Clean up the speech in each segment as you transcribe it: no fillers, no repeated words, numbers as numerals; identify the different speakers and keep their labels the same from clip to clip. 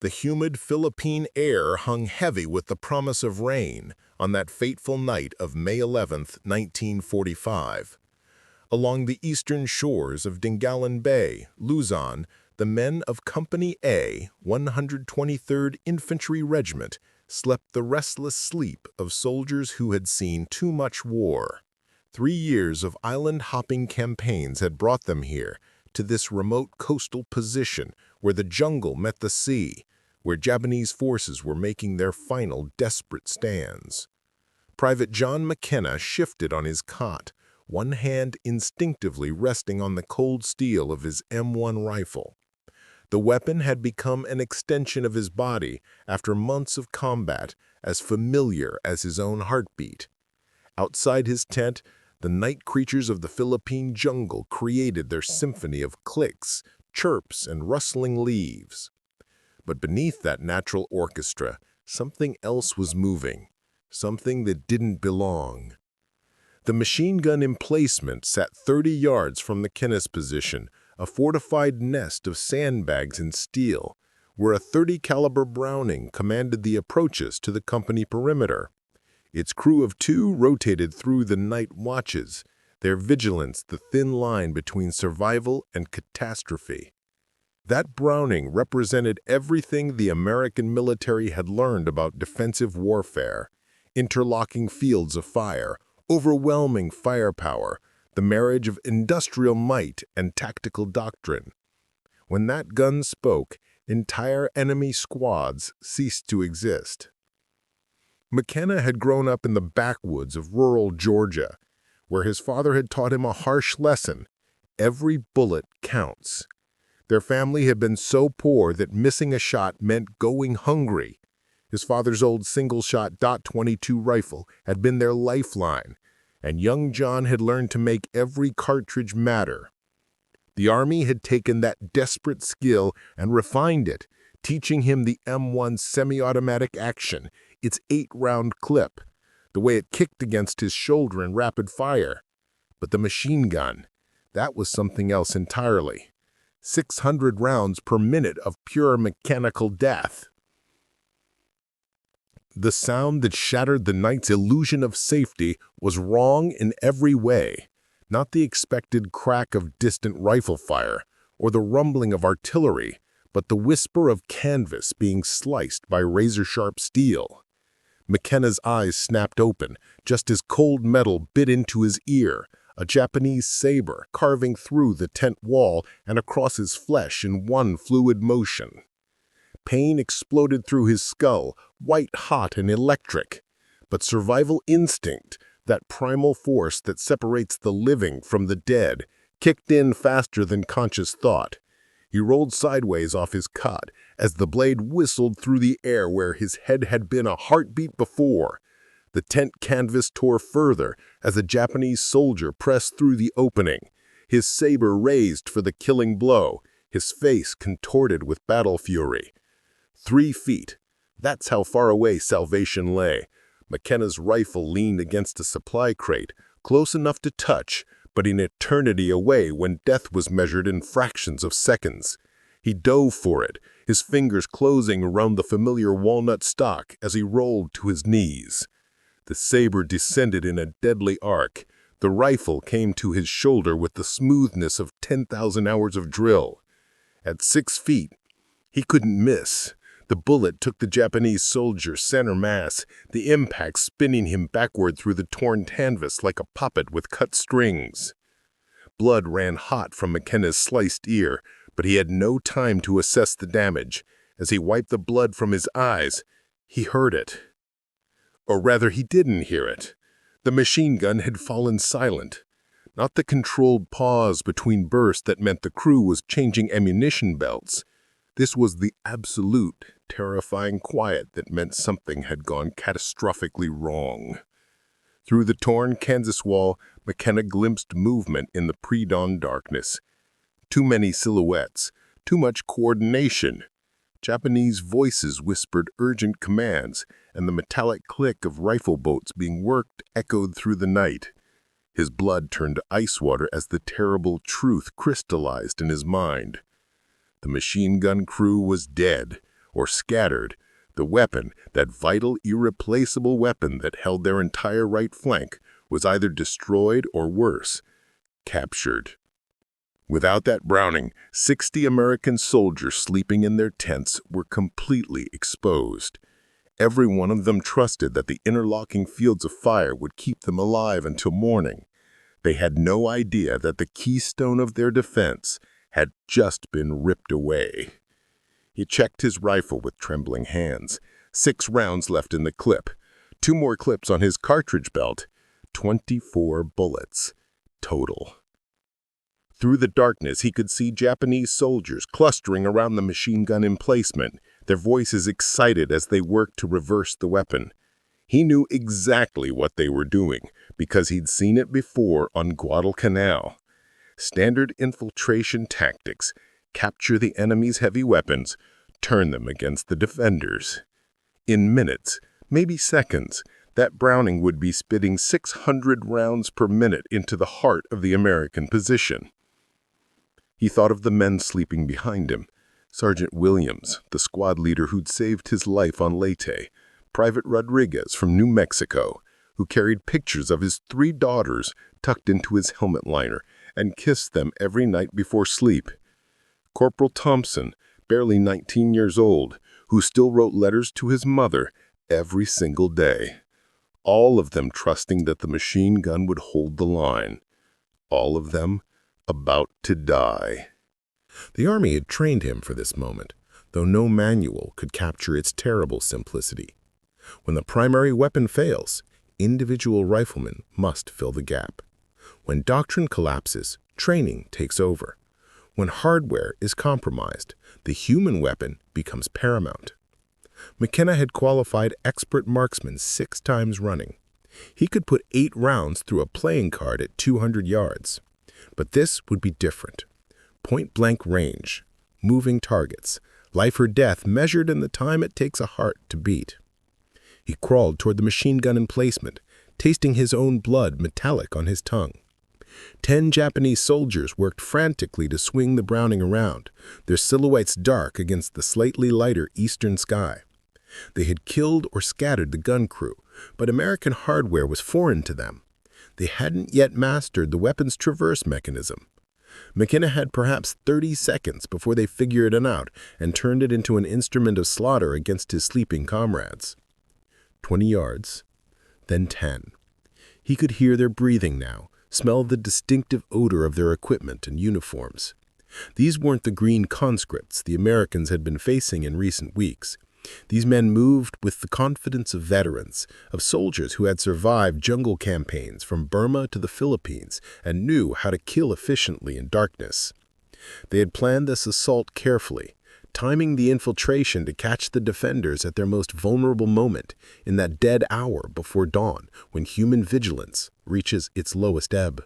Speaker 1: The humid Philippine air hung heavy with the promise of rain on that fateful night of May 11, 1945. Along the eastern shores of Dingalan Bay, Luzon, the men of Company A, 123rd Infantry Regiment, slept the restless sleep of soldiers who had seen too much war. 3 years of island-hopping campaigns had brought them here, to this remote coastal position where the jungle met the sea, where Japanese forces were making their final desperate stands. Private John McKenna shifted on his cot, one hand instinctively resting on the cold steel of his M1 rifle. The weapon had become an extension of his body after months of combat, as familiar as his own heartbeat. Outside his tent, the night creatures of the Philippine jungle created their symphony of clicks, chirps, and rustling leaves. But beneath that natural orchestra, something else was moving, something that didn't belong. The machine gun emplacement sat 30 yards from McKenna's position, a fortified nest of sandbags and steel, where a .30 caliber Browning commanded the approaches to the company perimeter. Its crew of 2 rotated through the night watches, their vigilance the thin line between survival and catastrophe. That Browning represented everything the American military had learned about defensive warfare: interlocking fields of fire, overwhelming firepower, the marriage of industrial might and tactical doctrine. When that gun spoke, entire enemy squads ceased to exist. McKenna had grown up in the backwoods of rural Georgia, where his father had taught him a harsh lesson: every bullet counts. Their family had been so poor that missing a shot meant going hungry. His father's old single-shot .22 rifle had been their lifeline, and young John had learned to make every cartridge matter. The Army had taken that desperate skill and refined it, teaching him the M1 semi-automatic action, its 8-round clip, the way it kicked against his shoulder in rapid fire. But the machine gun, that was something else entirely. 600 rounds per minute of pure mechanical death. The sound that shattered the night's illusion of safety was wrong in every way. Not the expected crack of distant rifle fire or the rumbling of artillery, but the whisper of canvas being sliced by razor-sharp steel. McKenna's eyes snapped open, just as cold metal bit into his ear, a Japanese saber carving through the tent wall and across his flesh in one fluid motion. Pain exploded through his skull, white-hot and electric. But survival instinct, that primal force that separates the living from the dead, kicked in faster than conscious thought. He rolled sideways off his cot as the blade whistled through the air where his head had been a heartbeat before. The tent canvas tore further as a Japanese soldier pressed through the opening, his saber raised for the killing blow, his face contorted with battle fury. 3 feet. That's how far away salvation lay. McKenna's rifle leaned against a supply crate, close enough to touch, but an eternity away when death was measured in fractions of seconds. He dove for it, his fingers closing around the familiar walnut stock as he rolled to his knees. The saber descended in a deadly arc. The rifle came to his shoulder with the smoothness of 10,000 hours of drill. At 6 feet, he couldn't miss. The bullet took the Japanese soldier center mass, the impact spinning him backward through the torn canvas like a puppet with cut strings. Blood ran hot from McKenna's sliced ear, but he had no time to assess the damage. As he wiped the blood from his eyes, he heard it. Or rather, he didn't hear it. The machine gun had fallen silent. Not the controlled pause between bursts that meant the crew was changing ammunition belts. This was the absolute, terrifying quiet that meant something had gone catastrophically wrong. Through the torn Kansas wall, McKenna glimpsed movement in the pre-dawn darkness. Too many silhouettes, too much coordination. Japanese voices whispered urgent commands, and the metallic click of rifle boats being worked echoed through the night. His blood turned to ice water as the terrible truth crystallized in his mind. The machine gun crew was dead, or scattered, the weapon, that vital, irreplaceable weapon that held their entire right flank, was either destroyed or worse, captured. Without that Browning, 60 American soldiers sleeping in their tents were completely exposed. Every one of them trusted that the interlocking fields of fire would keep them alive until morning. They had no idea that the keystone of their defense had just been ripped away. He checked his rifle with trembling hands. 6 rounds left in the clip. 2 more clips on his cartridge belt. 24 bullets total. Through the darkness, he could see Japanese soldiers clustering around the machine gun emplacement, their voices excited as they worked to reverse the weapon. He knew exactly what they were doing because he'd seen it before on Guadalcanal. Standard infiltration tactics: capture the enemy's heavy weapons, turn them against the defenders. In minutes, maybe seconds, that Browning would be spitting 600 rounds per minute into the heart of the American position. He thought of the men sleeping behind him. Sergeant Williams, the squad leader who'd saved his life on Leyte, Private Rodriguez from New Mexico, who carried pictures of his 3 daughters tucked into his helmet liner and kissed them every night before sleep. Corporal Thompson, barely 19 years old, who still wrote letters to his mother every single day. All of them trusting that the machine gun would hold the line. All of them about to die. The Army had trained him for this moment, though no manual could capture its terrible simplicity. When the primary weapon fails, individual riflemen must fill the gap. When doctrine collapses, training takes over. When hardware is compromised, the human weapon becomes paramount. McKenna had qualified expert marksmen 6 times running. He could put 8 rounds through a playing card at 200 yards. But this would be different. Point-blank range, moving targets, life or death measured in the time it takes a heart to beat. He crawled toward the machine gun emplacement, tasting his own blood metallic on his tongue. 10 Japanese soldiers worked frantically to swing the Browning around, their silhouettes dark against the slightly lighter eastern sky. They had killed or scattered the gun crew, but American hardware was foreign to them. They hadn't yet mastered the weapon's traverse mechanism. McKenna had perhaps 30 seconds before they figured it out and turned it into an instrument of slaughter against his sleeping comrades. 20 yards, then 10. He could hear their breathing now, smell the distinctive odor of their equipment and uniforms. These weren't the green conscripts the Americans had been facing in recent weeks. These men moved with the confidence of veterans, of soldiers who had survived jungle campaigns from Burma to the Philippines and knew how to kill efficiently in darkness. They had planned this assault carefully, timing the infiltration to catch the defenders at their most vulnerable moment, in that dead hour before dawn when human vigilance reaches its lowest ebb.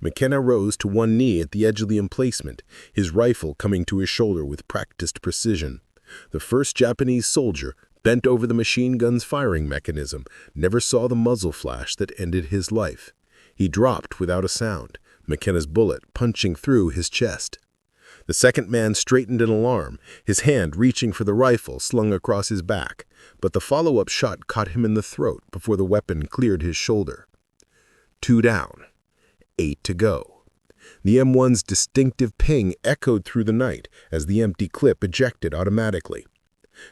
Speaker 1: McKenna rose to one knee at the edge of the emplacement, his rifle coming to his shoulder with practiced precision. The first Japanese soldier, bent over the machine gun's firing mechanism, never saw the muzzle flash that ended his life. He dropped without a sound, McKenna's bullet punching through his chest. The second man straightened in alarm, his hand reaching for the rifle slung across his back, but the follow-up shot caught him in the throat before the weapon cleared his shoulder. 2 down, 8 to go. The M1's distinctive ping echoed through the night as the empty clip ejected automatically.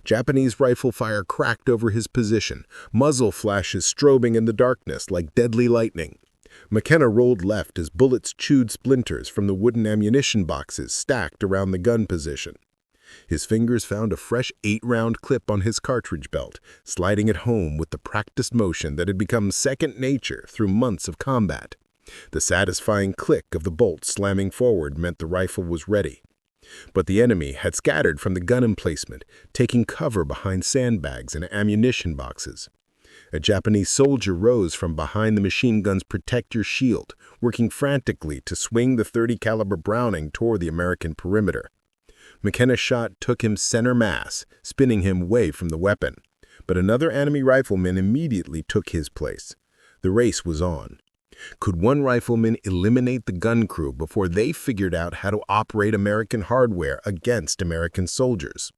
Speaker 1: Japanese rifle fire cracked over his position, muzzle flashes strobing in the darkness like deadly lightning. McKenna rolled left as bullets chewed splinters from the wooden ammunition boxes stacked around the gun position. His fingers found a fresh 8-round clip on his cartridge belt, sliding it home with the practiced motion that had become second nature through months of combat. The satisfying click of the bolt slamming forward meant the rifle was ready. But the enemy had scattered from the gun emplacement, taking cover behind sandbags and ammunition boxes. A Japanese soldier rose from behind the machine gun's protector shield, working frantically to swing the .30 caliber Browning toward the American perimeter. McKenna's shot took him center mass, spinning him away from the weapon. But another enemy rifleman immediately took his place. The race was on. Could one rifleman eliminate the gun crew before they figured out how to operate American hardware against American soldiers?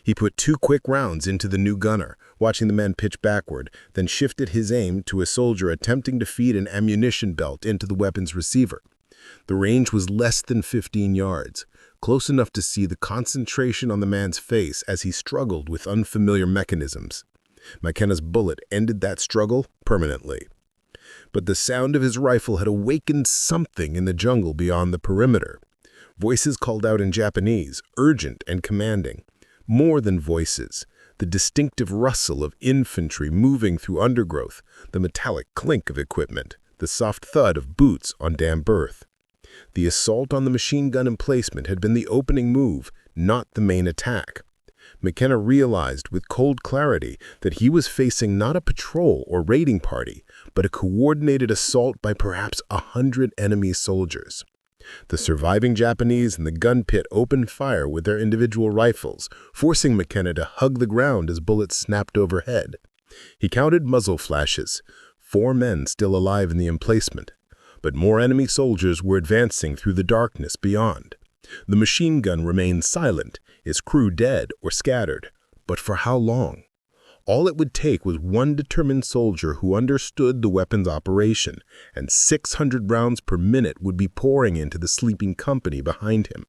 Speaker 2: He put 2 quick rounds into the new gunner, watching the man pitch backward, then shifted his aim to a soldier attempting to feed an ammunition belt into the weapon's receiver. The range was less than 15 yards, close enough to see the concentration on the man's face as he struggled with unfamiliar mechanisms. McKenna's bullet ended that struggle permanently. But the sound of his rifle had awakened something in the jungle beyond the perimeter. Voices called out in Japanese, urgent and commanding. More than voices, the distinctive rustle of infantry moving through undergrowth, the metallic clink of equipment, the soft thud of boots on damp earth. The assault on the machine gun emplacement had been the opening move, not the main attack. McKenna realized with cold clarity that he was facing not a patrol or raiding party, but a coordinated assault by perhaps 100 enemy soldiers. The surviving Japanese in the gun pit opened fire with their individual rifles, forcing McKenna to hug the ground as bullets snapped overhead. He counted muzzle flashes, 4 men still alive in the emplacement, but more enemy soldiers were advancing through the darkness beyond. The machine gun remained silent, its crew dead or scattered. But for how long? All it would take was one determined soldier who understood the weapon's operation, and 600 rounds per minute would be pouring into the sleeping company behind him.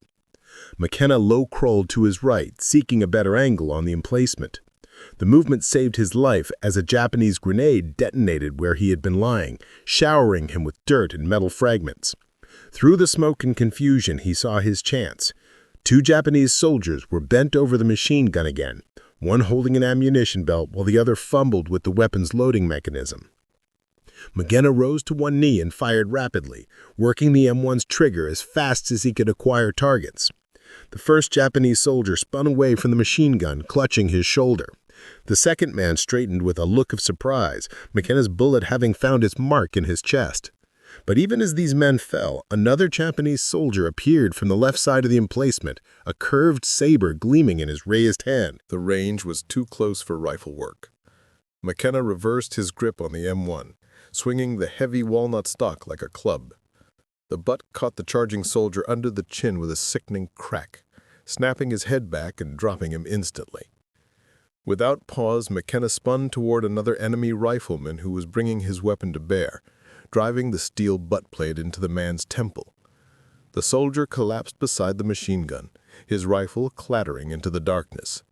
Speaker 2: McKenna low-crawled to his right, seeking a better angle on the emplacement. The movement saved his life as a Japanese grenade detonated where he had been lying, showering him with dirt and metal fragments. Through the smoke and confusion, he saw his chance. 2 Japanese soldiers were bent over the machine gun again, one holding an ammunition belt while the other fumbled with the weapon's loading mechanism. McKenna rose to one knee and fired rapidly, working the M1's trigger as fast as he could acquire targets. The first Japanese soldier spun away from the machine gun, clutching his shoulder. The second man straightened with a look of surprise, McKenna's bullet having found its mark in his chest. But even as these men fell, another Japanese soldier appeared from the left side of the emplacement, a curved saber gleaming in his raised hand.
Speaker 1: The range was too close for rifle work. McKenna reversed his grip on the M1, swinging the heavy walnut stock like a club. The butt caught the charging soldier under the chin with a sickening crack, snapping his head back and dropping him instantly. Without pause, McKenna spun toward another enemy rifleman who was bringing his weapon to bear, driving the steel butt plate into the man's temple. The soldier collapsed beside the machine gun, his rifle clattering into the darkness.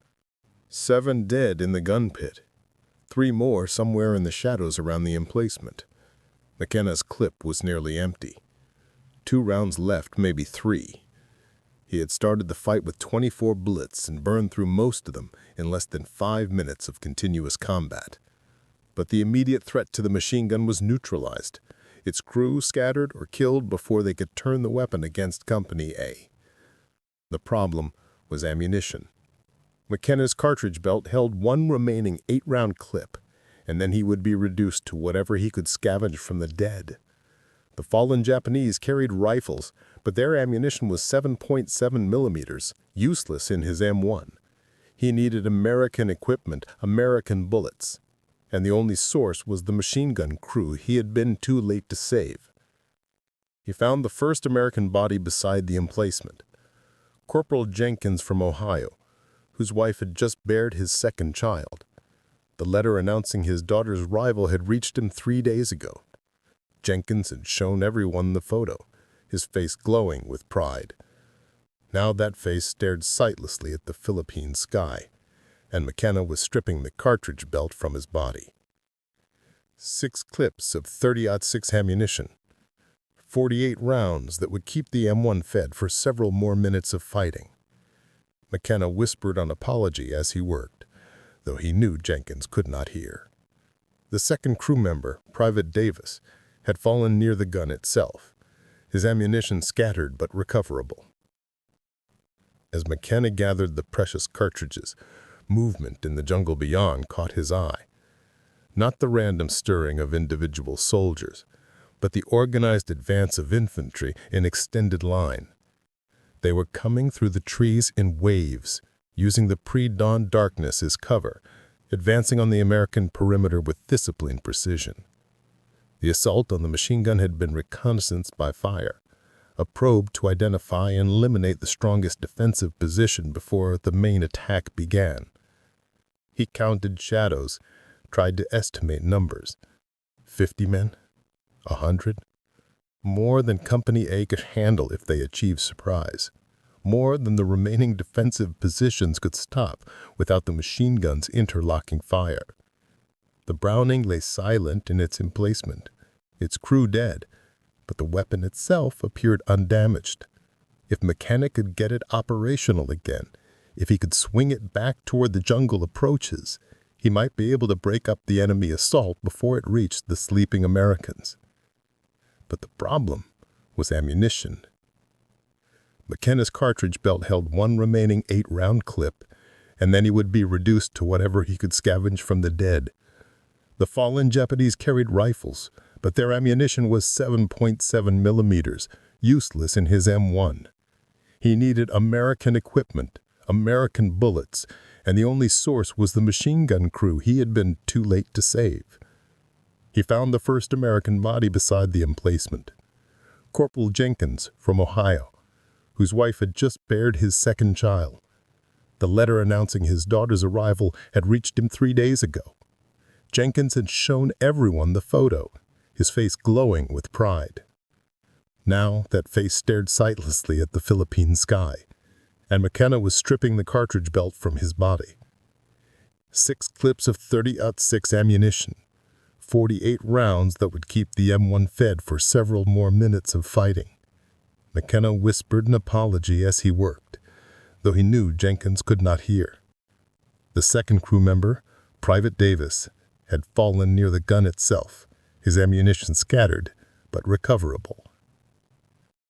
Speaker 1: 7 dead in the gun pit, 3 more somewhere in the shadows around the emplacement. McKenna's clip was nearly empty. 2 rounds left, maybe 3. He had started the fight with 24 bullets and burned through most of them in less than 5 minutes of continuous combat. But the immediate threat to the machine gun was neutralized, its crew scattered or killed before they could turn the weapon against Company A. The problem was ammunition. McKenna's cartridge belt held 1 remaining 8-round clip, and then he would be reduced to whatever he could scavenge from the dead. The fallen Japanese carried rifles, but their ammunition was 7.7 millimeters, useless in his M1. He needed American equipment, American bullets, and the only source was the machine gun crew he had been too late to save. He found the first American body beside the emplacement, Corporal Jenkins from Ohio, whose wife had just bared his 2nd child. The letter announcing his daughter's arrival had reached him 3 days ago. Jenkins had shown everyone the photo, his face glowing with pride. Now that face stared sightlessly at the Philippine sky, and McKenna was stripping the cartridge belt from his body. 6 clips of .30-06 ammunition, 48 rounds that would keep the M1 fed for several more minutes of fighting. McKenna whispered an apology as he worked, though he knew Jenkins could not hear. The second crew member, Private Davis, had fallen near the gun itself, his ammunition scattered but recoverable. As McKenna gathered the precious cartridges, movement in the jungle beyond caught his eye. Not the random stirring of individual soldiers, but the organized advance of infantry in extended line. They were coming through the trees in waves, using the pre-dawn darkness as cover, advancing on the American perimeter with disciplined precision. The assault on the machine gun had been reconnaissance by fire, a probe to identify and eliminate the strongest defensive position before the main attack began. He counted shadows, tried to estimate numbers. 50 men? 100? More than Company A could handle if they achieved surprise. More than the remaining defensive positions could stop without the machine guns interlocking fire. The Browning lay silent in its emplacement, its crew dead, but the weapon itself appeared undamaged. If McKenna could get it operational again, if he could swing it back toward the jungle approaches, he might be able to break up the enemy assault before it reached the sleeping Americans. But the problem was ammunition. McKenna's cartridge belt held one remaining 8-round clip, and then he would be reduced to whatever he could scavenge from the dead. The fallen Japanese carried rifles, but their ammunition was 7.7 millimeters, useless in his M1. He needed American equipment, American bullets, and the only source was the machine gun crew he had been too late to save. He found the first American body beside the emplacement. Corporal Jenkins, from Ohio, whose wife had just bared his second child. The letter announcing his daughter's arrival had reached him 3 days ago. Jenkins had shown everyone the photo, his face glowing with pride. Now that face stared sightlessly at the Philippine sky, and McKenna was stripping the cartridge belt from his body. 6 clips of 30-06 ammunition, 48 rounds that would keep the M1 fed for several more minutes of fighting. McKenna whispered an apology as he worked, though he knew Jenkins could not hear. The second crew member, Private Davis, had fallen near the gun itself, his ammunition scattered, but recoverable.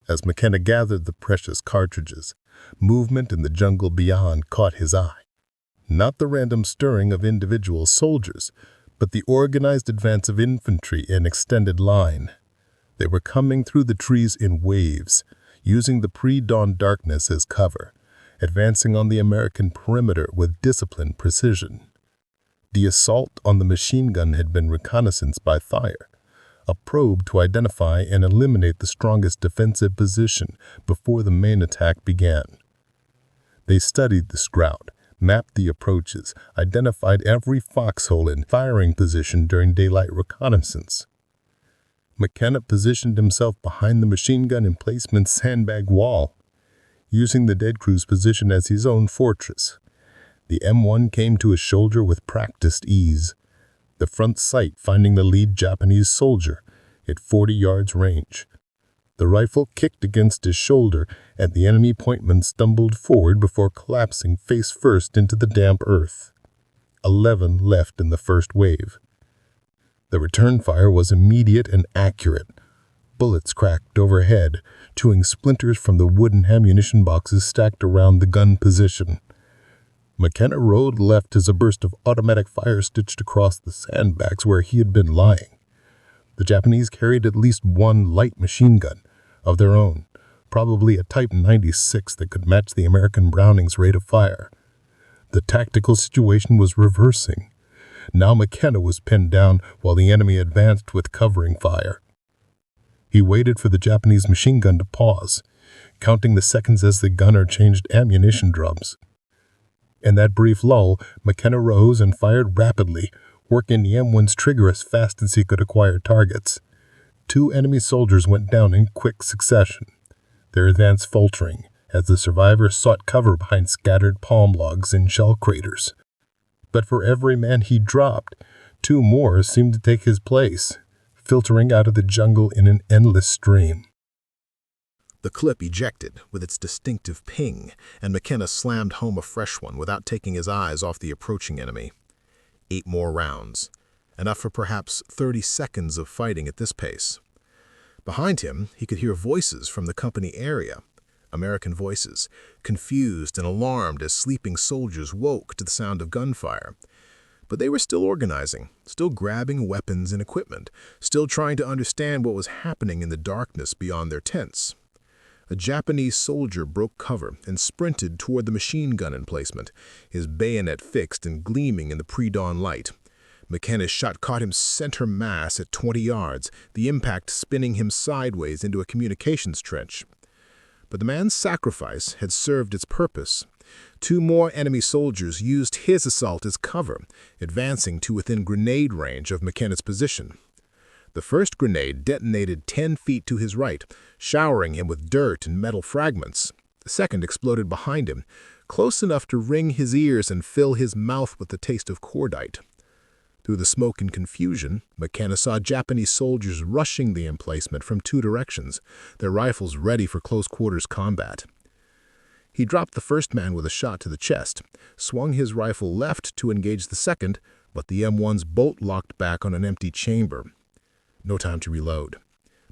Speaker 1: As McKenna gathered the precious cartridges, movement in the jungle beyond caught his eye. Not the random stirring of individual soldiers, but the organized advance of infantry in extended line. They were coming through the trees in waves, using the pre-dawn darkness as cover, advancing on the American perimeter with disciplined precision. The assault on the machine gun had been reconnaissance by fire, a probe to identify and eliminate the strongest defensive position before the main attack began. They studied the Scout, mapped the approaches, identified every foxhole and firing position during daylight reconnaissance. McKenna positioned himself behind the machine gun emplacement's sandbag wall, using the dead crew's position as his own fortress. The M1 came to his shoulder with practiced ease, the front sight finding the lead Japanese soldier at 40 yards range. The rifle kicked against his shoulder, and the enemy pointman stumbled forward before collapsing face first into the damp earth. 11 left in the first wave. The return fire was immediate and accurate. Bullets cracked overhead, chewing splinters from the wooden ammunition boxes stacked around the gun position. McKenna rode left as a burst of automatic fire stitched across the sandbags where he had been lying. The Japanese carried at least one light machine gun of their own, probably a Type 96 that could match the American Browning's rate of fire. The tactical situation was reversing. Now McKenna was pinned down while the enemy advanced with covering fire. He waited for the Japanese machine gun to pause, counting the seconds as the gunner changed ammunition drums. In that brief lull, McKenna rose and fired rapidly, working the M1's trigger as fast as he could acquire targets. 2 enemy soldiers went down in quick succession, their advance faltering as the survivors sought cover behind scattered palm logs and shell craters. But for every man he dropped, 2 more seemed to take his place, filtering out of the jungle in an endless stream.
Speaker 3: The clip ejected with its distinctive ping, and McKenna slammed home a fresh one without taking his eyes off the approaching enemy. 8 more rounds, enough for perhaps 30 seconds of fighting at this pace. Behind him, he could hear voices from the company area, American voices, confused and alarmed as sleeping soldiers woke to the sound of gunfire. But they were still organizing, still grabbing weapons and equipment, still trying to understand what was happening in the darkness beyond their tents. A Japanese soldier broke cover and sprinted toward the machine gun emplacement, his bayonet fixed and gleaming in the pre-dawn light. McKenna's shot caught him center mass at 20 yards, the impact spinning him sideways into a communications trench. But the man's sacrifice had served its purpose. 2 more enemy soldiers used his assault as cover, advancing to within grenade range of McKenna's position. The first grenade detonated 10 feet to his right, showering him with dirt and metal fragments. The second exploded behind him, close enough to ring his ears and fill his mouth with the taste of cordite. Through the smoke and confusion, McKenna saw Japanese soldiers rushing the emplacement from 2 directions, their rifles ready for close-quarters combat. He dropped the first man with a shot to the chest, swung his rifle left to engage the second, but the M1's bolt locked back on an empty chamber. No time to reload.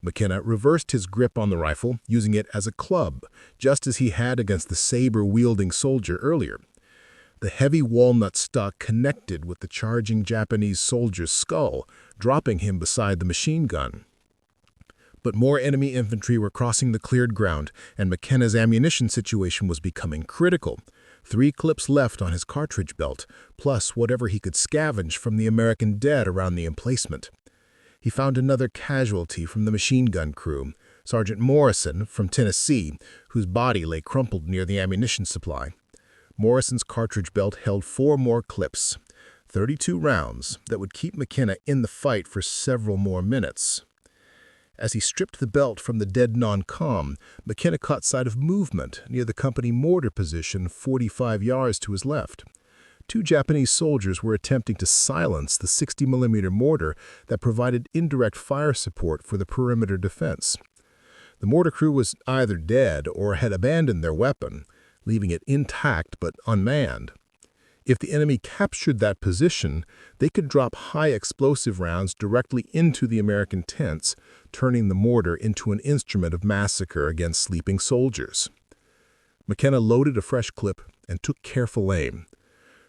Speaker 3: McKenna reversed his grip on the rifle, using it as a club, just as he had against the saber-wielding soldier earlier. The heavy walnut stock connected with the charging Japanese soldier's skull, dropping him beside the machine gun. But more enemy infantry were crossing the cleared ground, and McKenna's ammunition situation was becoming critical. 3 clips left on his cartridge belt, plus whatever he could scavenge from the American dead around the emplacement. He found another casualty from the machine gun crew, Sergeant Morrison from Tennessee, whose body lay crumpled near the ammunition supply. Morrison's cartridge belt held 4 more clips, 32 rounds that would keep McKenna in the fight for several more minutes. As he stripped the belt from the dead non-com, McKenna caught sight of movement near the company mortar position 45 yards to his left. 2 Japanese soldiers were attempting to silence the 60mm mortar that provided indirect fire support for the perimeter defense. The mortar crew was either dead or had abandoned their weapon, leaving it intact but unmanned. If the enemy captured that position, they could drop high explosive rounds directly into the American tents, turning the mortar into an instrument of massacre against sleeping soldiers. McKenna loaded a fresh clip and took careful aim.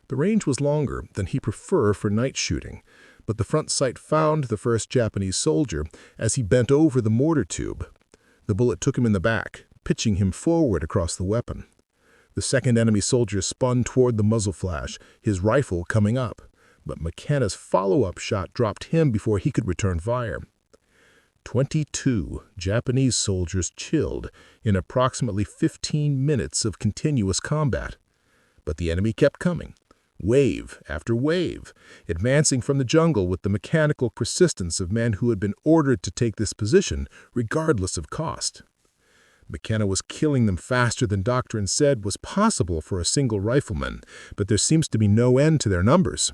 Speaker 3: The range was longer than he preferred for night shooting, but the front sight found the first Japanese soldier as he bent over the mortar tube. The bullet took him in the back, pitching him forward across the weapon. The second enemy soldier spun toward the muzzle flash, his rifle coming up, but McKenna's follow-up shot dropped him before he could return fire. 22 Japanese soldiers chilled in approximately 15 minutes of continuous combat. But the enemy kept coming, wave after wave, advancing from the jungle with the mechanical persistence of men who had been ordered to take this position regardless of cost. McKenna was killing them faster than doctrine said was possible for a single rifleman, but there seems to be no end to their numbers.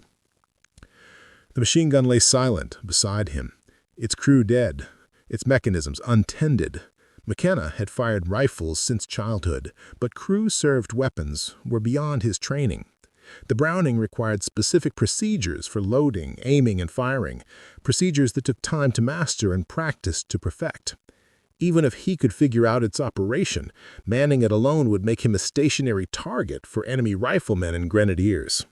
Speaker 3: The machine gun lay silent beside him, its crew dead, its mechanisms untended. McKenna had fired rifles since childhood, but crew-served weapons were beyond his training. The Browning required specific procedures for loading, aiming, and firing, procedures that took time to master and practice to perfect. Even if he could figure out its operation, manning it alone would make him a stationary target for enemy riflemen and grenadiers.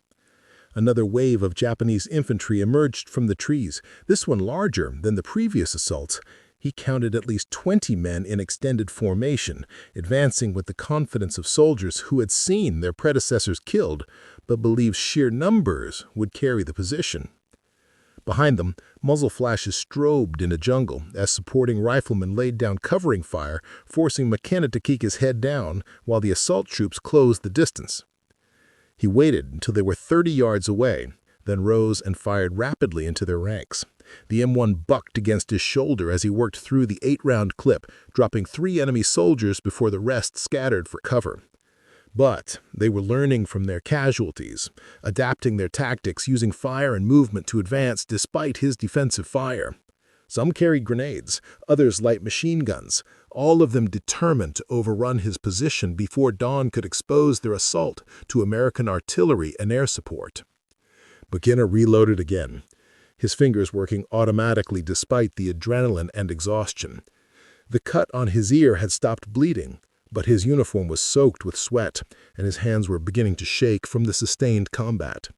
Speaker 3: Another wave of Japanese infantry emerged from the trees, this one larger than the previous assaults. He counted at least 20 men in extended formation, advancing with the confidence of soldiers who had seen their predecessors killed, but believed sheer numbers would carry the position. Behind them, muzzle flashes strobed in a jungle as supporting riflemen laid down covering fire, forcing McKenna to keep his head down while the assault troops closed the distance. He waited until they were 30 yards away, then rose and fired rapidly into their ranks. The M1 bucked against his shoulder as he worked through the 8-round clip, dropping 3 enemy soldiers before the rest scattered for cover. But they were learning from their casualties, adapting their tactics using fire and movement to advance despite his defensive fire. Some carried grenades, others light machine guns, all of them determined to overrun his position before dawn could expose their assault to American artillery and air support. McKenna reloaded again, his fingers working automatically despite the adrenaline and exhaustion. The cut on his ear had stopped bleeding, but his uniform was soaked with sweat, and his hands were beginning to shake from the sustained combat.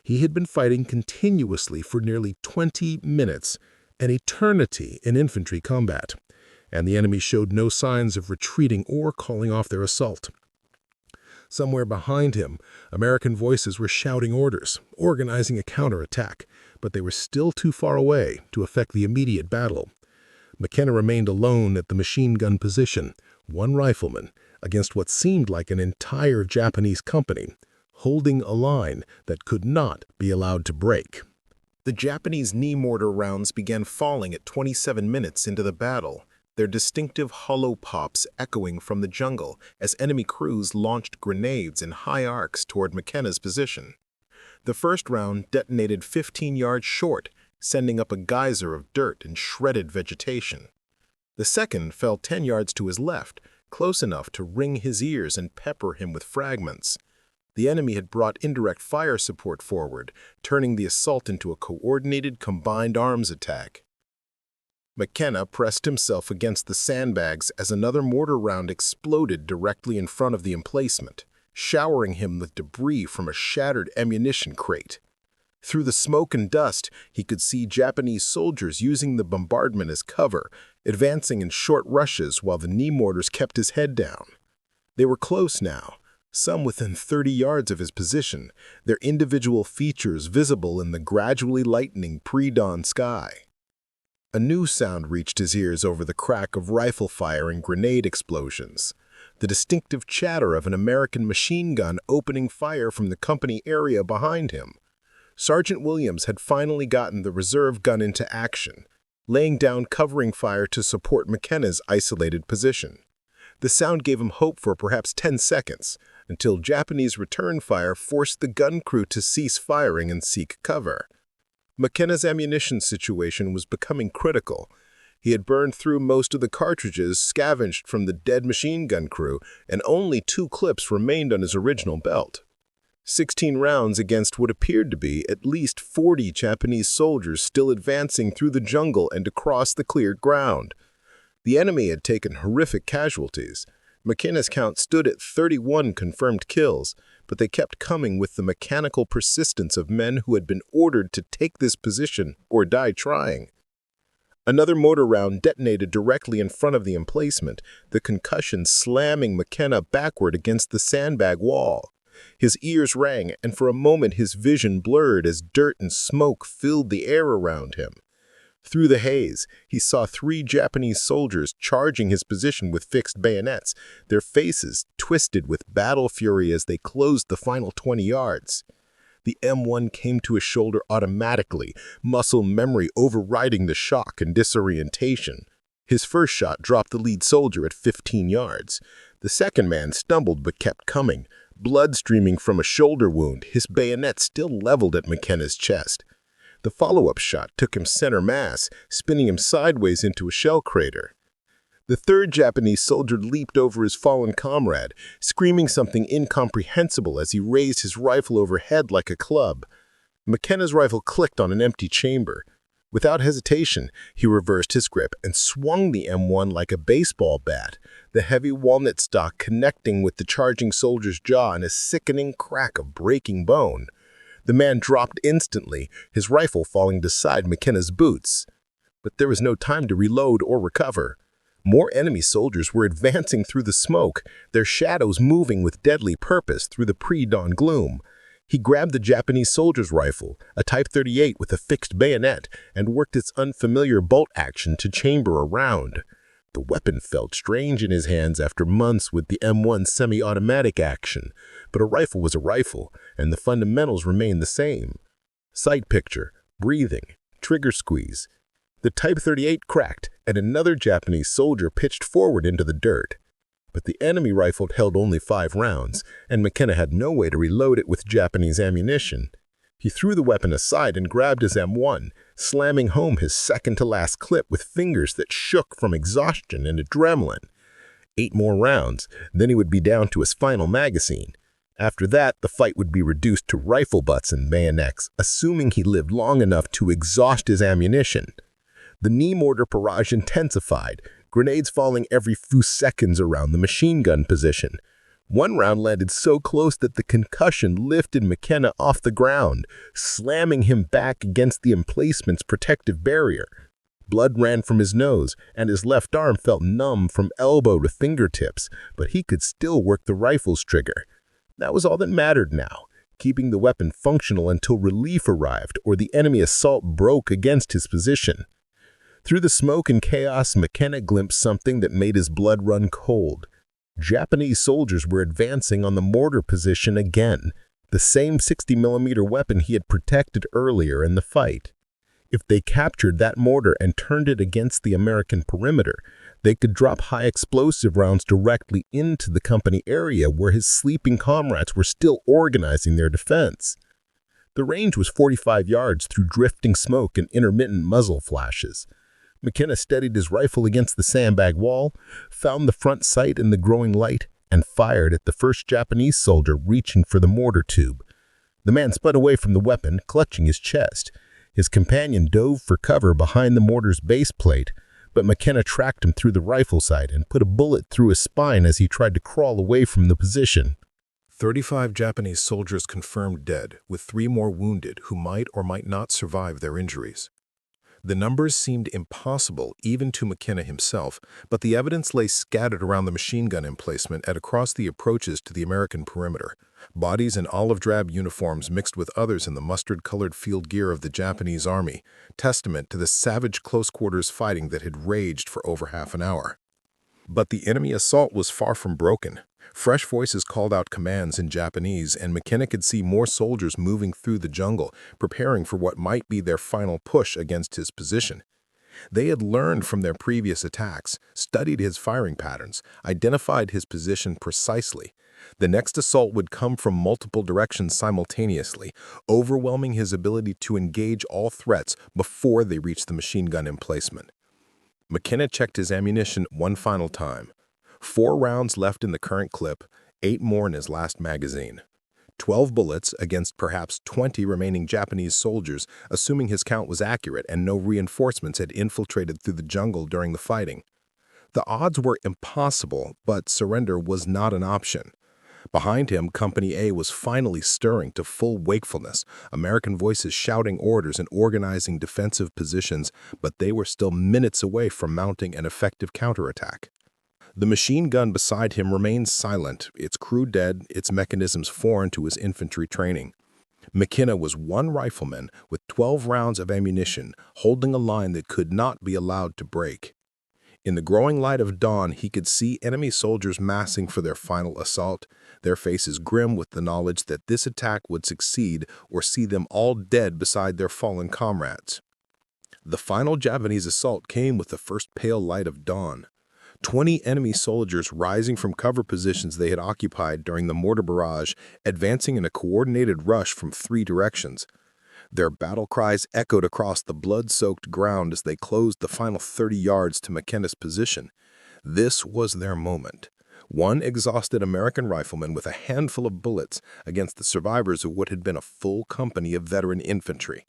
Speaker 3: He had been fighting continuously for nearly 20 minutes, an eternity in infantry combat, and the enemy showed no signs of retreating or calling off their assault. Somewhere behind him, American voices were shouting orders, organizing a counterattack, but they were still too far away to affect the immediate battle. McKenna remained alone at the machine gun position,
Speaker 2: One rifleman against what seemed like an entire Japanese company, holding a line that could not be allowed to break.
Speaker 3: The Japanese knee mortar rounds began falling at 27 minutes into the battle, their distinctive hollow pops echoing from the jungle as enemy crews launched grenades in high arcs toward McKenna's position. The first round detonated 15 yards short, sending up a geyser of dirt and shredded vegetation. The second fell 10 yards to his left, close enough to ring his ears and pepper him with fragments. The enemy had brought indirect fire support forward, turning the assault into a coordinated combined arms attack. McKenna pressed himself against the sandbags as another mortar round exploded directly in front of the emplacement, showering him with debris from a shattered ammunition crate. Through the smoke and dust, he could see Japanese soldiers using the bombardment as cover, advancing in short rushes while the knee mortars kept his head down. They were close now, some within 30 yards of his position, their individual features visible in the gradually lightening pre-dawn sky. A new sound reached his ears over the crack of rifle fire and grenade explosions, the distinctive chatter of an American machine gun opening fire from the company area behind him. Sergeant Williams had finally gotten the reserve gun into action, laying down covering fire to support McKenna's isolated position. The sound gave him hope for perhaps 10 seconds, until Japanese return fire forced the gun crew to cease firing and seek cover. McKenna's ammunition situation was becoming critical. He had burned through most of the cartridges scavenged from the dead machine gun crew, and only 2 clips remained on his original belt. 16 rounds against what appeared to be at least 40 Japanese soldiers still advancing through the jungle and across the cleared ground. The enemy had taken horrific casualties. McKenna's count stood at 31 confirmed kills, but they kept coming with the mechanical persistence of men who had been ordered to take this position or die trying. Another mortar round detonated directly in front of the emplacement, the concussion slamming McKenna backward against the sandbag wall. His ears rang, and for a moment his vision blurred as dirt and smoke filled the air around him. Through the haze, he saw 3 Japanese soldiers charging his position with fixed bayonets, their faces twisted with battle fury as they closed the final 20 yards. The M1 came to his shoulder automatically, muscle memory overriding the shock and disorientation. His first shot dropped the lead soldier at 15 yards. The second man stumbled but kept coming, blood streaming from a shoulder wound, his bayonet still leveled at McKenna's chest. The follow-up shot took him center mass, spinning him sideways into a shell crater. The third Japanese soldier leaped over his fallen comrade, screaming something incomprehensible as he raised his rifle overhead like a club. McKenna's rifle clicked on an empty chamber. Without hesitation, he reversed his grip and swung the M1 like a baseball bat, the heavy walnut stock connecting with the charging soldier's jaw in a sickening crack of breaking bone. The man dropped instantly, his rifle falling beside McKenna's boots. But there was no time to reload or recover. More enemy soldiers were advancing through the smoke, their shadows moving with deadly purpose through the pre-dawn gloom. He grabbed the Japanese soldier's rifle, a Type 38 with a fixed bayonet, and worked its unfamiliar bolt action to chamber a round. The weapon felt strange in his hands after months with the M1 semi-automatic action, but a rifle was a rifle, and the fundamentals remained the same. Sight picture, breathing, trigger squeeze. The Type 38 cracked, and another Japanese soldier pitched forward into the dirt. But the enemy rifle held only 5 rounds, and McKenna had no way to reload it with Japanese ammunition. He threw the weapon aside and grabbed his M1, slamming home his second-to-last clip with fingers that shook from exhaustion and adrenaline. 8 more rounds, then he would be down to his final magazine. After that, the fight would be reduced to rifle butts and bayonets, assuming he lived long enough to exhaust his ammunition. The knee mortar barrage intensified, grenades falling every few seconds around the machine gun position. One round landed so close that the concussion lifted McKenna off the ground, slamming him back against the emplacement's protective barrier. Blood ran from his nose, and his left arm felt numb from elbow to fingertips, but he could still work the rifle's trigger. That was all that mattered now, keeping the weapon functional until relief arrived or the enemy assault broke against his position.
Speaker 2: Through the smoke and chaos, McKenna glimpsed something that made his blood run cold. Japanese soldiers were advancing on the mortar position again, the same 60mm weapon he had protected earlier in the fight. If they captured that mortar and turned it against the American perimeter, they could drop high explosive rounds directly into the company area where his sleeping comrades were still organizing their defense. The range was 45 yards through drifting smoke and intermittent muzzle flashes. McKenna steadied his rifle against the sandbag wall, found the front sight in the growing light, and fired at the first Japanese soldier reaching for the mortar tube. The man spun away from the weapon, clutching his chest. His companion dove for cover behind the mortar's base plate, but McKenna tracked him through the rifle sight and put a bullet through his spine as he tried to crawl away from the position.
Speaker 3: 35 Japanese soldiers confirmed dead, with 3 more wounded who might or might not survive their injuries. The numbers seemed impossible even to McKenna himself, but the evidence lay scattered around the machine gun emplacement and across the approaches to the American perimeter. Bodies in olive-drab uniforms mixed with others in the mustard-colored field gear of the Japanese army, testament to the savage close-quarters fighting that had raged for over half an hour. But the enemy assault was far from broken. Fresh voices called out commands in Japanese, and McKenna could see more soldiers moving through the jungle, preparing for what might be their final push against his position. They had learned from their previous attacks, studied his firing patterns, identified his position precisely. The next assault would come from multiple directions simultaneously, overwhelming his ability to engage all threats before they reached the machine gun emplacement. McKenna checked his ammunition one final time. 4 rounds left in the current clip, 8 more in his last magazine. 12 bullets against perhaps 20 remaining Japanese soldiers, assuming his count was accurate and no reinforcements had infiltrated through the jungle during the fighting. The odds were impossible, but surrender was not an option. Behind him, Company A was finally stirring to full wakefulness, American voices shouting orders and organizing defensive positions, but they were still minutes away from mounting an effective counterattack. The machine gun beside him remained silent, its crew dead, its mechanisms foreign to his infantry training. McKenna was one rifleman with 12 rounds of ammunition, holding a line that could not be allowed to break. In the growing light of dawn, he could see enemy soldiers massing for their final assault, their faces grim with the knowledge that this attack would succeed or see them all dead beside their fallen comrades. The final Japanese assault came with the first pale light of dawn. 20 enemy soldiers rising from cover positions they had occupied during the mortar barrage, advancing in a coordinated rush from 3 directions. Their battle cries echoed across the blood-soaked ground as they closed the final 30 yards to McKenna's position. This was their moment. One exhausted American rifleman with a handful of bullets against the survivors of what had been a full company of veteran infantry.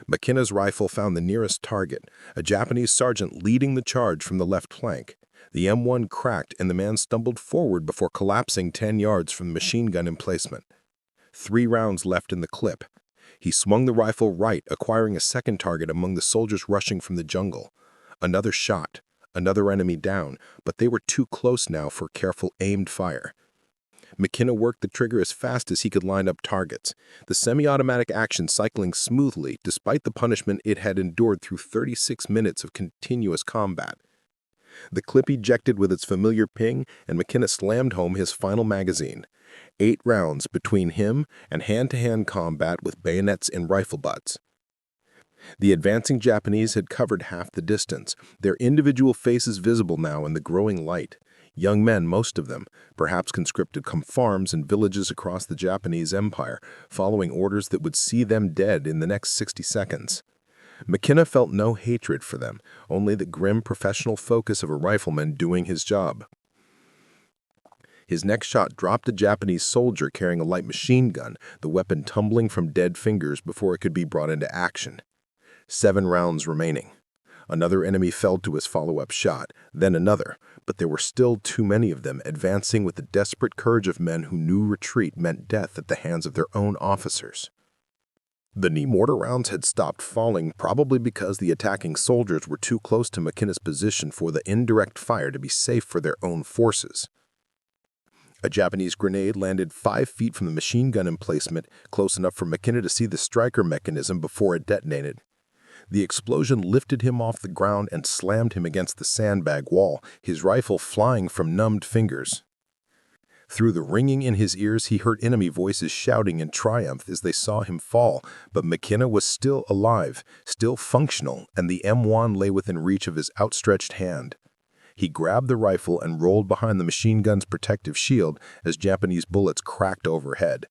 Speaker 3: McKenna's rifle found the nearest target, a Japanese sergeant leading the charge from the left flank. The M1 cracked and the man stumbled forward before collapsing 10 yards from the machine gun emplacement. 3 rounds left in the clip. He swung the rifle right, acquiring a second target among the soldiers rushing from the jungle. Another shot, another enemy down, but they were too close now for careful aimed fire. McKenna worked the trigger as fast as he could line up targets, the semi-automatic action cycling smoothly despite the punishment it had endured through 36 minutes of continuous combat. The clip ejected with its familiar ping, and McKenna slammed home his final magazine. 8 rounds between him and hand-to-hand combat with bayonets and rifle butts. The advancing Japanese had covered half the distance, their individual faces visible now in the growing light. Young men, most of them, perhaps conscripted from farms and villages across the Japanese Empire, following orders that would see them dead in the next 60 seconds. McKenna felt no hatred for them, only the grim professional focus of a rifleman doing his job. His next shot dropped a Japanese soldier carrying a light machine gun, the weapon tumbling from dead fingers before it could be brought into action. 7 rounds remaining. Another enemy fell to his follow-up shot, then another, but there were still too many of them, advancing with the desperate courage of men who knew retreat meant death at the hands of their own officers. The knee mortar rounds had stopped falling, probably because the attacking soldiers were too close to McKenna's position for the indirect fire to be safe for their own forces. A Japanese grenade landed 5 feet from the machine gun emplacement, close enough for McKenna to see the striker mechanism before it detonated.
Speaker 2: The explosion lifted him off the ground and slammed him against the sandbag wall, his rifle flying from numbed fingers. Through the ringing in his ears, he heard enemy voices shouting in triumph as they saw him fall, but McKenna was still alive, still functional, and the M1 lay within reach of his outstretched hand. He grabbed the rifle and rolled behind the machine gun's protective shield as Japanese bullets cracked overhead.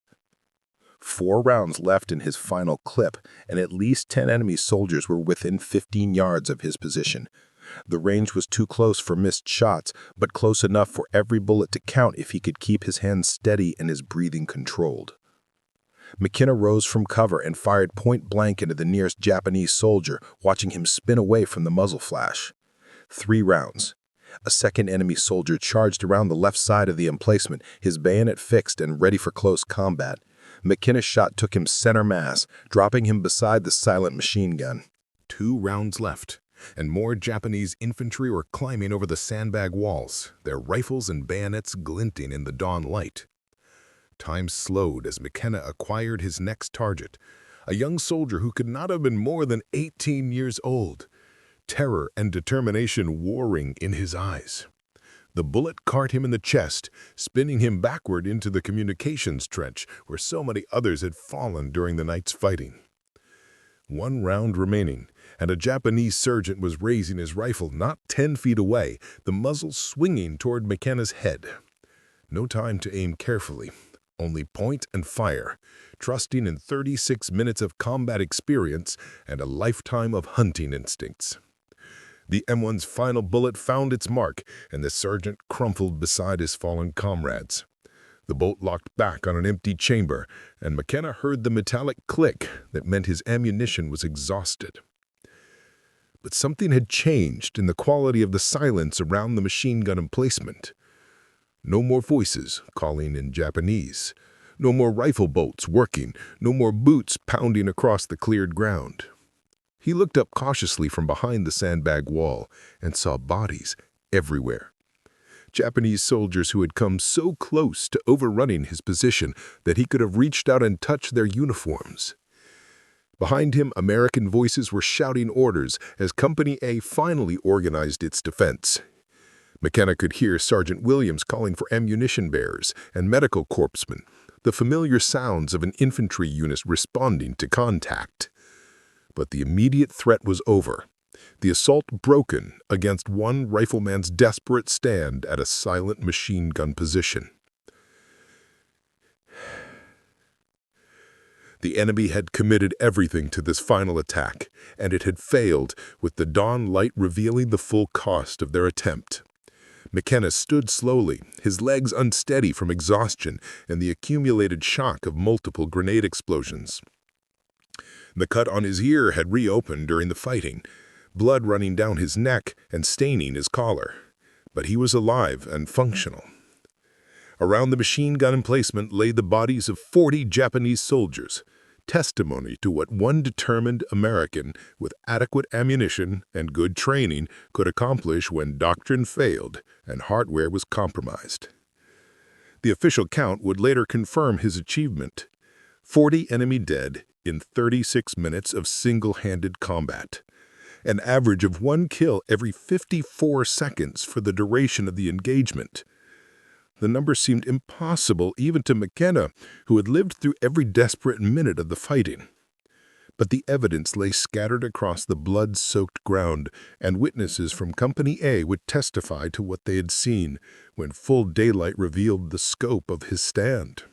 Speaker 2: 4 rounds left in his final clip, and at least 10 enemy soldiers were within 15 yards of his position. The range was too close for missed shots, but close enough for every bullet to count if he could keep his hands steady and his breathing controlled. McKenna rose from cover and fired point-blank into the nearest Japanese soldier, watching him spin away from the muzzle flash. 3 rounds. A second enemy soldier charged around the left side of the emplacement, his bayonet fixed and ready for close combat. McKenna's shot took him center mass, dropping him beside the silent machine gun.
Speaker 3: 2 rounds left, and more Japanese infantry were climbing over the sandbag walls, their rifles and bayonets glinting in the dawn light. Time slowed as McKenna acquired his next target, a young soldier who could not have been more than 18 years old, terror and determination warring in his eyes. The bullet caught him in the chest, spinning him backward into the communications trench where so many others had fallen during the night's fighting. 1 round remaining, and a Japanese sergeant was raising his rifle not 10 feet away, the muzzle swinging toward McKenna's head. No time to aim carefully, only point and fire, trusting in 36 minutes of combat experience and a lifetime of hunting instincts. The M1's final bullet found its mark, and the sergeant crumpled beside his fallen comrades. The bolt locked back on an empty chamber, and McKenna heard the metallic click that meant his ammunition was exhausted. But something had changed in the quality of the silence around the machine gun emplacement. No more voices calling in Japanese. No more rifle bolts working. No more boots pounding across the cleared ground. He looked up cautiously from behind the sandbag wall and saw bodies everywhere. Japanese soldiers who had come so close to overrunning his position that he could have reached out and touched their uniforms. Behind him, American voices were shouting orders as Company A finally organized its defense. McKenna could hear Sergeant Williams calling for ammunition bearers and medical corpsmen, the familiar sounds of an infantry unit responding to contact. But the immediate threat was over, the assault broken against one rifleman's desperate stand at a silent machine gun position. The enemy had committed everything to this final attack, and it had failed, with the dawn light revealing the full cost of their attempt. McKenna stood slowly, his legs unsteady from exhaustion and the accumulated shock of multiple grenade explosions. The cut on his ear had reopened during the fighting, blood running down his neck and staining his collar. But he was alive and functional. Around the machine gun emplacement lay the bodies of 40 Japanese soldiers, testimony to what one determined American with adequate ammunition and good training could accomplish when doctrine failed and hardware was compromised. The official count would later confirm his achievement: 40 enemy dead in 36 minutes of single-handed combat, an average of 1 kill every 54 seconds for the duration of the engagement. The number seemed impossible even to McKenna, who had lived through every desperate minute of the fighting. But the evidence lay scattered across the blood-soaked ground, and witnesses from Company A would testify to what they had seen when full daylight revealed the scope of his stand.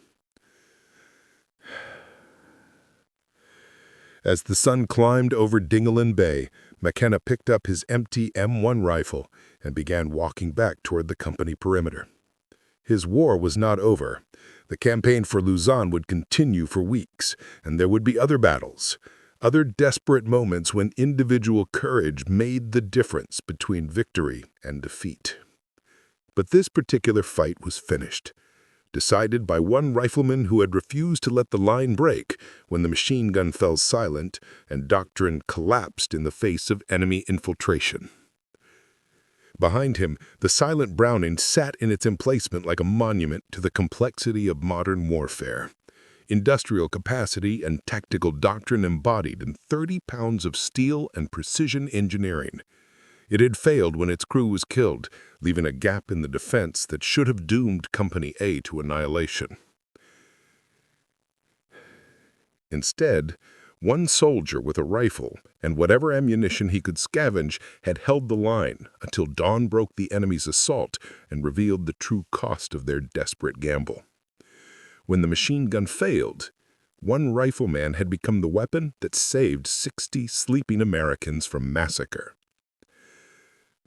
Speaker 3: As the sun climbed over Dingalan Bay, McKenna picked up his empty M1 rifle and began walking back toward the company perimeter. His war was not over. The campaign for Luzon would continue for weeks, and there would be other battles, other desperate moments when individual courage made the difference between victory and defeat. But this particular fight was finished, decided by one rifleman who had refused to let the line break when the machine gun fell silent and doctrine collapsed in the face of enemy infiltration. Behind him, the silent Browning sat in its emplacement like a monument to the complexity of modern warfare.
Speaker 1: industrial capacity and tactical doctrine embodied in 30 pounds of steel and precision engineering. It had failed when its crew was killed, leaving a gap in the defense that should have doomed Company A to annihilation. Instead, one soldier with a rifle and whatever ammunition he could scavenge had held the line until dawn broke the enemy's assault and revealed the true cost of their desperate gamble. When the machine gun failed, one rifleman had become the weapon that saved 60 sleeping Americans from massacre.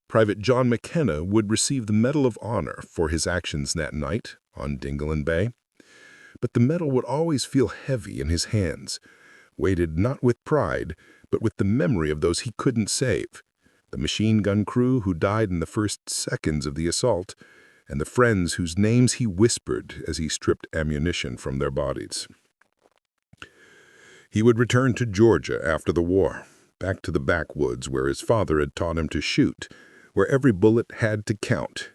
Speaker 1: Private John McKenna would receive the Medal of Honor for his actions that night on Dingalan Bay, but the medal would always feel heavy in his hands, weighted not with pride, but with the memory of those he couldn't save, the machine gun crew who died in the first seconds of the assault, and the friends whose names he whispered as he stripped ammunition from their bodies. He would return to Georgia after the war, back to the backwoods where his father had taught him to shoot, where every bullet had to count.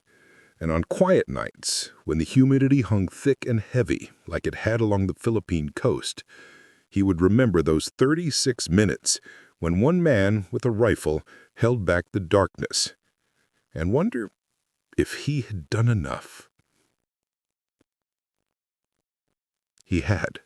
Speaker 1: And on quiet nights, when the humidity hung thick and heavy like it had along the Philippine coast, he would remember those 36 minutes when one man with a rifle held back the darkness, and wonder if he had done enough. He had.